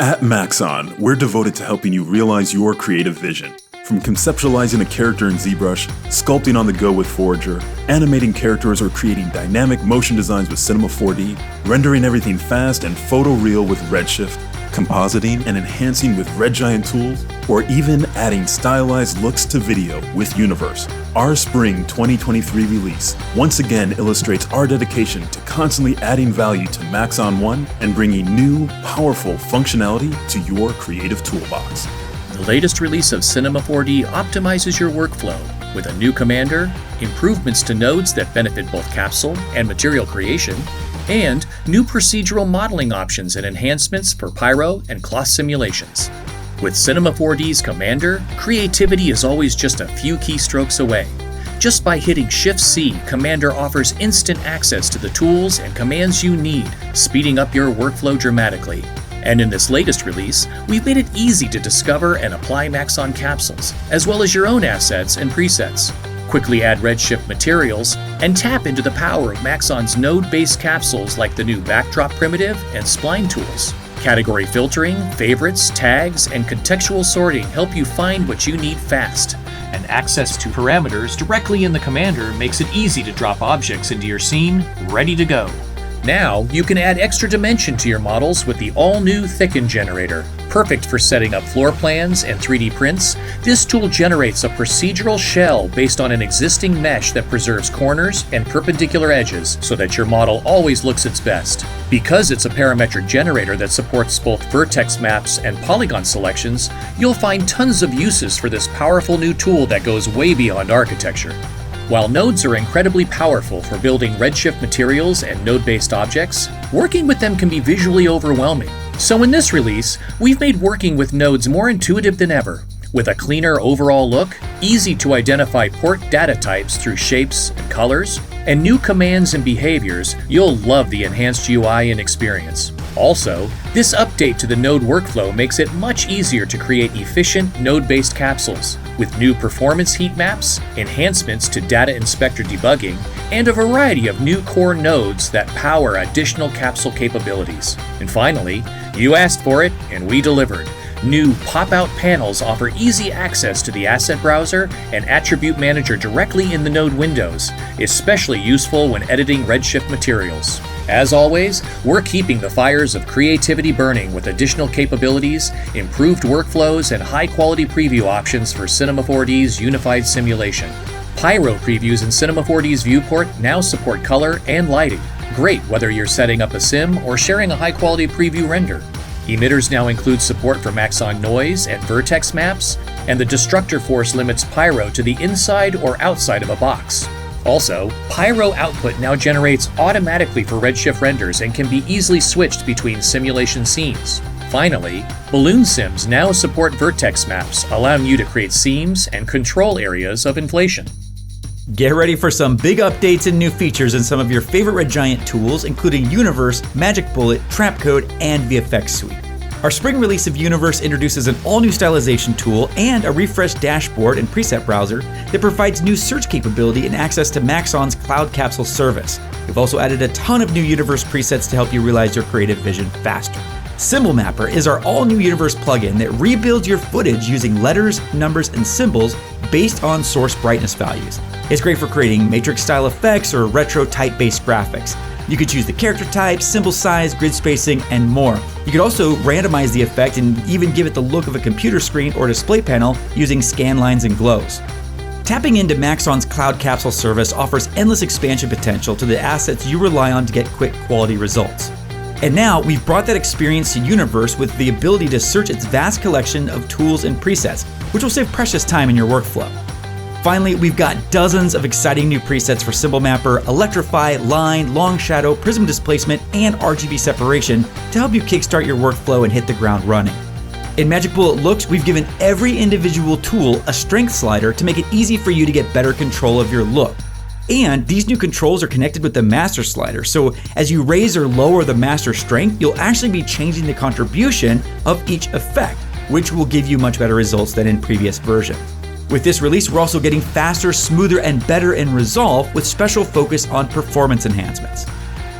At Maxon, we're devoted to helping you realize your creative vision. From conceptualizing a character in ZBrush, sculpting on the go with Forager, animating characters or creating dynamic motion designs with Cinema 4D, rendering everything fast and photoreal with Redshift, compositing and enhancing with Red Giant tools, or even adding stylized looks to video with Universe. Our Spring 2023 release once again illustrates our dedication to constantly adding value to Maxon One and bringing new, powerful functionality to your creative toolbox. The latest release of Cinema 4D optimizes your workflow with a new commander, improvements to nodes that benefit both capsule and material creation, and new procedural modeling options and enhancements for pyro and cloth simulations. With Cinema 4D's Commander, creativity is always just a few keystrokes away. Just by hitting Shift-C, Commander offers instant access to the tools and commands you need, speeding up your workflow dramatically. And in this latest release, we've made it easy to discover and apply Maxon capsules, as well as your own assets and presets. Quickly add Redshift materials, and tap into the power of Maxon's node-based capsules like the new Backdrop Primitive and Spline tools. Category filtering, favorites, tags, and contextual sorting help you find what you need fast. And access to parameters directly in the Commander makes it easy to drop objects into your scene, ready to go. Now, you can add extra dimension to your models with the all-new Thicken generator. Perfect for setting up floor plans and 3D prints, this tool generates a procedural shell based on an existing mesh that preserves corners and perpendicular edges so that your model always looks its best. Because it's a parametric generator that supports both vertex maps and polygon selections, you'll find tons of uses for this powerful new tool that goes way beyond architecture. While nodes are incredibly powerful for building Redshift materials and node-based objects, working with them can be visually overwhelming. So in this release, we've made working with nodes more intuitive than ever. With a cleaner overall look, easy to identify port data types through shapes and colors, and new commands and behaviors, you'll love the enhanced UI and experience. Also, this update to the node workflow makes it much easier to create efficient node-based capsules, with new performance heat maps, enhancements to data inspector debugging, and a variety of new core nodes that power additional capsule capabilities. And finally, you asked for it, and we delivered. New pop-out panels offer easy access to the Asset Browser and Attribute Manager directly in the node windows, especially useful when editing Redshift materials. As always, we're keeping the fires of creativity burning with additional capabilities, improved workflows, and high-quality preview options for Cinema 4D's unified simulation. Pyro previews in Cinema 4D's viewport now support color and lighting. Great whether you're setting up a sim or sharing a high-quality preview render. Emitters now include support for Maxon noise and vertex maps, and the destructor force limits pyro to the inside or outside of a box. Also, pyro output now generates automatically for Redshift renders and can be easily switched between simulation scenes. Finally, balloon sims now support vertex maps, allowing you to create seams and control areas of inflation. Get ready for some big updates and new features in some of your favorite Red Giant tools, including Universe, Magic Bullet, Trapcode, and VFX Suite. Our spring release of Universe introduces an all-new stylization tool and a refreshed dashboard and preset browser that provides new search capability and access to Maxon's Cloud Capsule service. We've also added a ton of new Universe presets to help you realize your creative vision faster. Symbol Mapper is our all-new Universe plugin that rebuilds your footage using letters, numbers, and symbols based on source brightness values. It's great for creating matrix-style effects or retro type-based graphics. You could choose the character type, symbol size, grid spacing, and more. You could also randomize the effect and even give it the look of a computer screen or display panel using scan lines and glows. Tapping into Maxon's Cloud Capsule service offers endless expansion potential to the assets you rely on to get quick quality results. And now we've brought that experience to Universe with the ability to search its vast collection of tools and presets, which will save precious time in your workflow. Finally, we've got dozens of exciting new presets for Symbol Mapper, Electrify, Line, Long Shadow, Prism Displacement, and RGB Separation to help you kickstart your workflow and hit the ground running. In Magic Bullet Looks, we've given every individual tool a strength slider to make it easy for you to get better control of your look. And these new controls are connected with the master slider, so as you raise or lower the master strength, you'll actually be changing the contribution of each effect, which will give you much better results than in previous versions. With this release, we're also getting faster, smoother, and better in resolve with special focus on performance enhancements.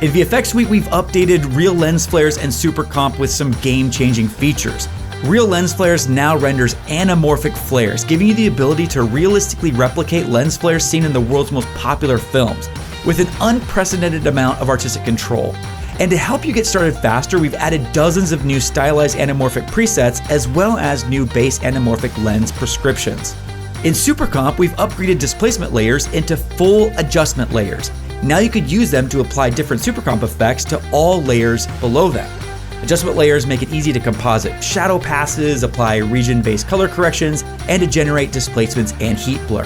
In VFX Suite, we've updated real lens flares and super comp with some game-changing features. Real lens flares now renders anamorphic flares, giving you the ability to realistically replicate lens flares seen in the world's most popular films, with an unprecedented amount of artistic control. And to help you get started faster, we've added dozens of new stylized anamorphic presets, as well as new base anamorphic lens prescriptions. In Super Comp, we've upgraded displacement layers into full adjustment layers. Now you could use them to apply different Super Comp effects to all layers below them. Adjustment layers make it easy to composite shadow passes, apply region-based color corrections, and to generate displacements and heat blur.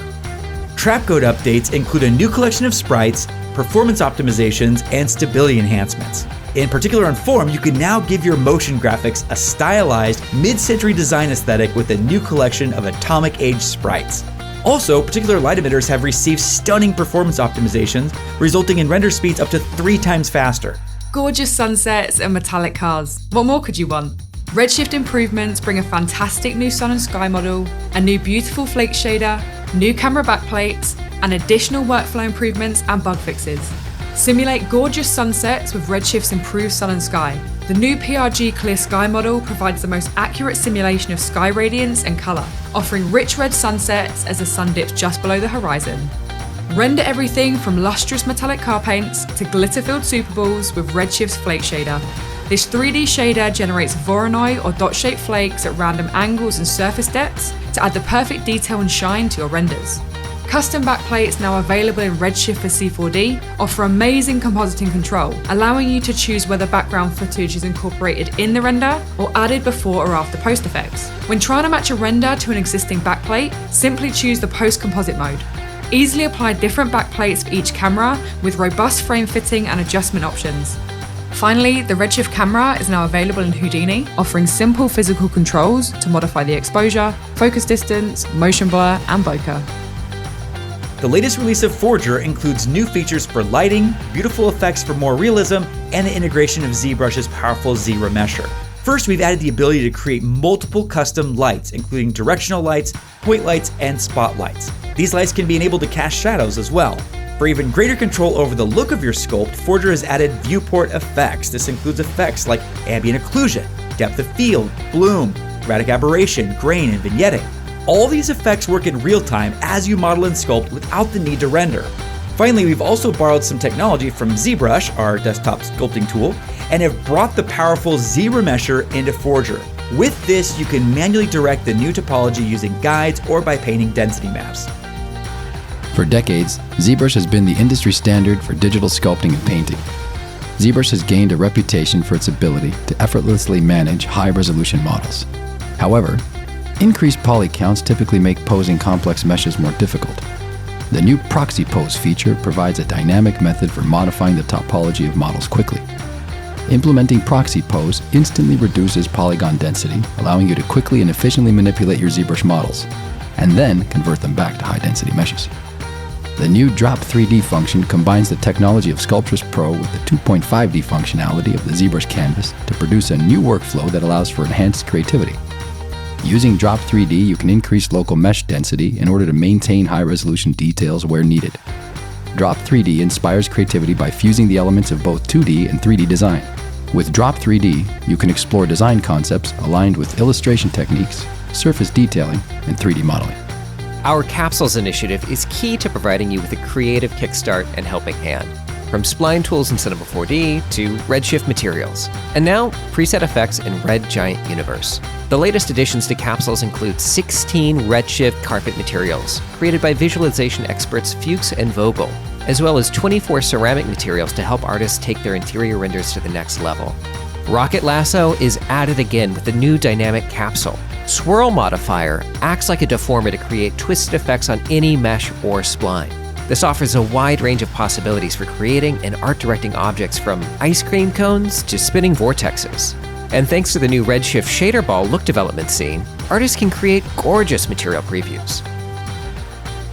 Trapcode updates include a new collection of sprites, performance optimizations, and stability enhancements. In Particular and Form, you can now give your motion graphics a stylized, mid-century design aesthetic with a new collection of Atomic Age sprites. Also, Particular light emitters have received stunning performance optimizations, resulting in render speeds up to 3 times faster. Gorgeous sunsets and metallic cars. What more could you want? Redshift improvements bring a fantastic new sun and sky model, a new beautiful flake shader, new camera backplates, and additional workflow improvements and bug fixes. Simulate gorgeous sunsets with Redshift's improved sun and sky. The new PRG Clear Sky model provides the most accurate simulation of sky radiance and color, offering rich red sunsets as the sun dips just below the horizon. Render everything from lustrous metallic car paints to glitter-filled superballs with Redshift's Flake Shader. This 3D shader generates Voronoi or dot-shaped flakes at random angles and surface depths to add the perfect detail and shine to your renders. Custom backplates now available in Redshift for C4D offer amazing compositing control, allowing you to choose whether background footage is incorporated in the render or added before or after post effects. When trying to match a render to an existing backplate, simply choose the post-composite mode. Easily apply different backplates for each camera with robust frame fitting and adjustment options. Finally, the Redshift camera is now available in Houdini, offering simple physical controls to modify the exposure, focus distance, motion blur, and bokeh. The latest release of Forger includes new features for lighting, beautiful effects for more realism, and the integration of ZBrush's powerful Z remesher. First, we've added the ability to create multiple custom lights, including directional lights, point lights, and spotlights. These lights can be enabled to cast shadows as well. For even greater control over the look of your sculpt, Forger has added viewport effects. This includes effects like ambient occlusion, depth of field, bloom, erratic aberration, grain, and vignetting. All these effects work in real time as you model and sculpt without the need to render. Finally, we've also borrowed some technology from ZBrush, our desktop sculpting tool, and have brought the powerful Z remesher into Forger. With this, you can manually direct the new topology using guides or by painting density maps. For decades, ZBrush has been the industry standard for digital sculpting and painting. ZBrush has gained a reputation for its ability to effortlessly manage high-resolution models. However, increased poly counts typically make posing complex meshes more difficult. The new Proxy Pose feature provides a dynamic method for modifying the topology of models quickly. Implementing Proxy Pose instantly reduces polygon density, allowing you to quickly and efficiently manipulate your ZBrush models, and then convert them back to high-density meshes. The new Drop 3D function combines the technology of Sculptris Pro with the 2.5D functionality of the ZBrush canvas to produce a new workflow that allows for enhanced creativity. Using Drop 3D, you can increase local mesh density in order to maintain high-resolution details where needed. Drop 3D inspires creativity by fusing the elements of both 2D and 3D design. With Drop 3D, you can explore design concepts aligned with illustration techniques, surface detailing, and 3D modeling. Our Capsules initiative is key to providing you with a creative kickstart and helping hand. From spline tools in Cinema 4D to Redshift materials, and now preset effects in Red Giant Universe. The latest additions to Capsules include 16 Redshift carpet materials, created by visualization experts Fuchs and Vogel, as well as 24 ceramic materials to help artists take their interior renders to the next level. Rocket Lasso is added again with the new dynamic capsule. Swirl Modifier acts like a deformer to create twisted effects on any mesh or spline. This offers a wide range of possibilities for creating and art directing objects from ice cream cones to spinning vortexes. And thanks to the new Redshift Shader Ball look development scene, artists can create gorgeous material previews.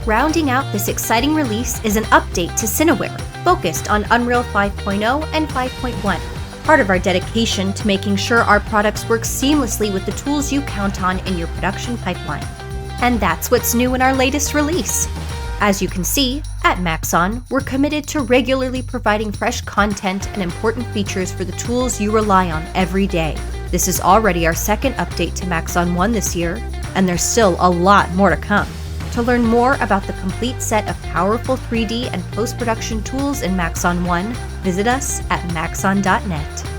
Rounding out this exciting release is an update to Cineware, focused on Unreal 5.0 and 5.1. Part of our dedication to making sure our products work seamlessly with the tools you count on in your production pipeline. And that's what's new in our latest release. As you can see, at Maxon, we're committed to regularly providing fresh content and important features for the tools you rely on every day. This is already our second update to Maxon One this year, and there's still a lot more to come. To learn more about the complete set of powerful 3D and post-production tools in Maxon One, visit us at maxon.net.